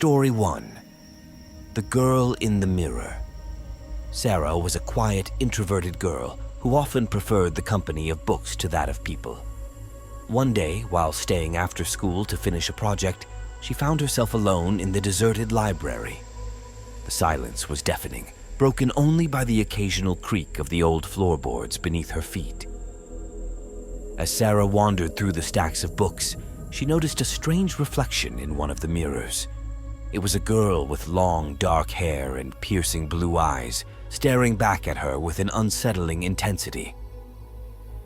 Story 1. The Girl in the Mirror. Sarah was a quiet, introverted girl who often preferred the company of books to that of people. One day, while staying after school to finish a project, she found herself alone in the deserted library. The silence was deafening, broken only by the occasional creak of the old floorboards beneath her feet. As Sarah wandered through the stacks of books, she noticed a strange reflection in one of the mirrors. It was a girl with long, dark hair and piercing blue eyes, staring back at her with an unsettling intensity.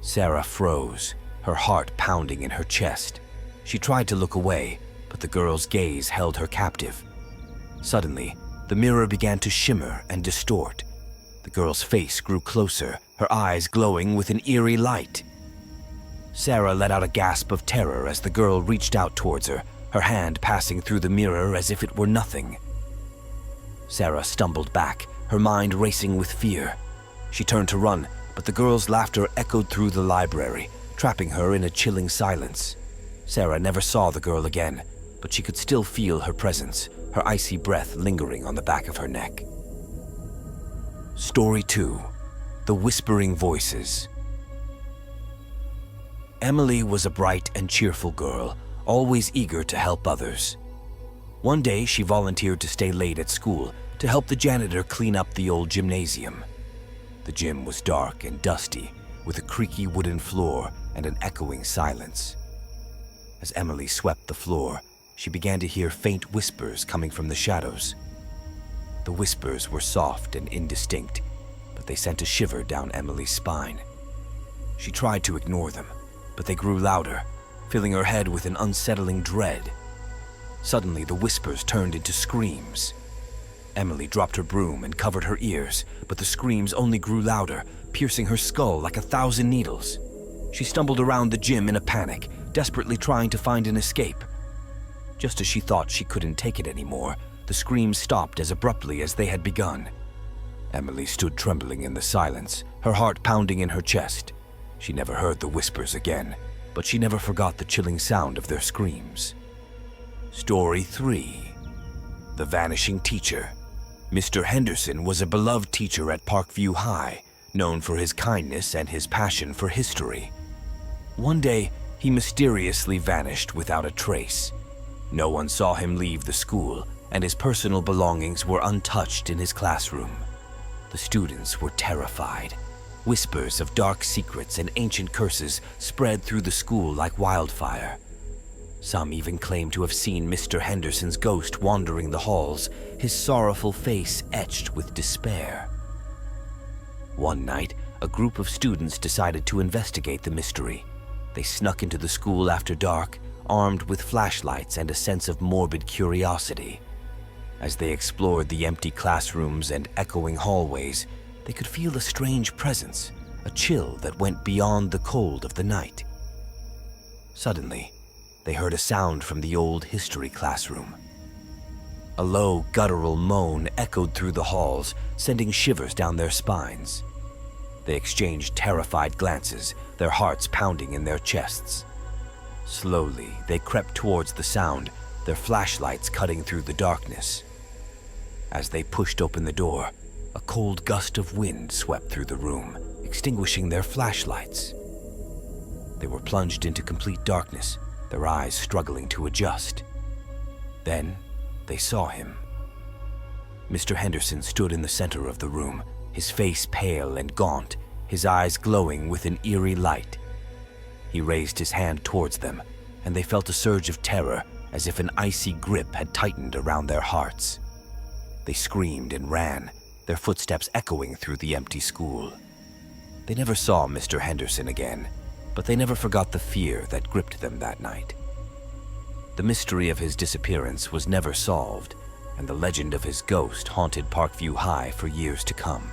Sarah froze, her heart pounding in her chest. She tried to look away, but the girl's gaze held her captive. Suddenly, the mirror began to shimmer and distort. The girl's face grew closer, her eyes glowing with an eerie light. Sarah let out a gasp of terror as the girl reached out towards her, her hand passing through the mirror as if it were nothing. Sarah stumbled back, her mind racing with fear. She turned to run, but the girl's laughter echoed through the library, trapping her in a chilling silence. Sarah never saw the girl again, but she could still feel her presence, her icy breath lingering on the back of her neck. Story 2. The Whispering Voices. Emily was a bright and cheerful girl, always eager to help others. One day, she volunteered to stay late at school to help the janitor clean up the old gymnasium. The gym was dark and dusty, with a creaky wooden floor and an echoing silence. As Emily swept the floor, she began to hear faint whispers coming from the shadows. The whispers were soft and indistinct, but they sent a shiver down Emily's spine. She tried to ignore them, but they grew louder, filling her head with an unsettling dread. Suddenly, the whispers turned into screams. Emily dropped her broom and covered her ears, but the screams only grew louder, piercing her skull like 1,000 needles. She stumbled around the gym in a panic, desperately trying to find an escape. Just as she thought she couldn't take it anymore, the screams stopped as abruptly as they had begun. Emily stood trembling in the silence, her heart pounding in her chest. She never heard the whispers again, but she never forgot the chilling sound of their screams. Story 3. The Vanishing Teacher. Mr. Henderson was a beloved teacher at Parkview High, known for his kindness and his passion for history. One day, he mysteriously vanished without a trace. No one saw him leave the school, and his personal belongings were untouched in his classroom. The students were terrified. Whispers of dark secrets and ancient curses spread through the school like wildfire. Some even claimed to have seen Mr. Henderson's ghost wandering the halls, his sorrowful face etched with despair. One night, a group of students decided to investigate the mystery. They snuck into the school after dark, armed with flashlights and a sense of morbid curiosity. As they explored the empty classrooms and echoing hallways, they could feel a strange presence, a chill that went beyond the cold of the night. Suddenly, they heard a sound from the old history classroom. A low, guttural moan echoed through the halls, sending shivers down their spines. They exchanged terrified glances, their hearts pounding in their chests. Slowly, they crept towards the sound, their flashlights cutting through the darkness. As they pushed open the door, a cold gust of wind swept through the room, extinguishing their flashlights. They were plunged into complete darkness, their eyes struggling to adjust. Then, they saw him. Mr. Henderson stood in the center of the room, his face pale and gaunt, his eyes glowing with an eerie light. He raised his hand towards them, and they felt a surge of terror, as if an icy grip had tightened around their hearts. They screamed and ran, their footsteps echoing through the empty school. They never saw Mr. Henderson again, but they never forgot the fear that gripped them that night. The mystery of his disappearance was never solved, and the legend of his ghost haunted Parkview High for years to come.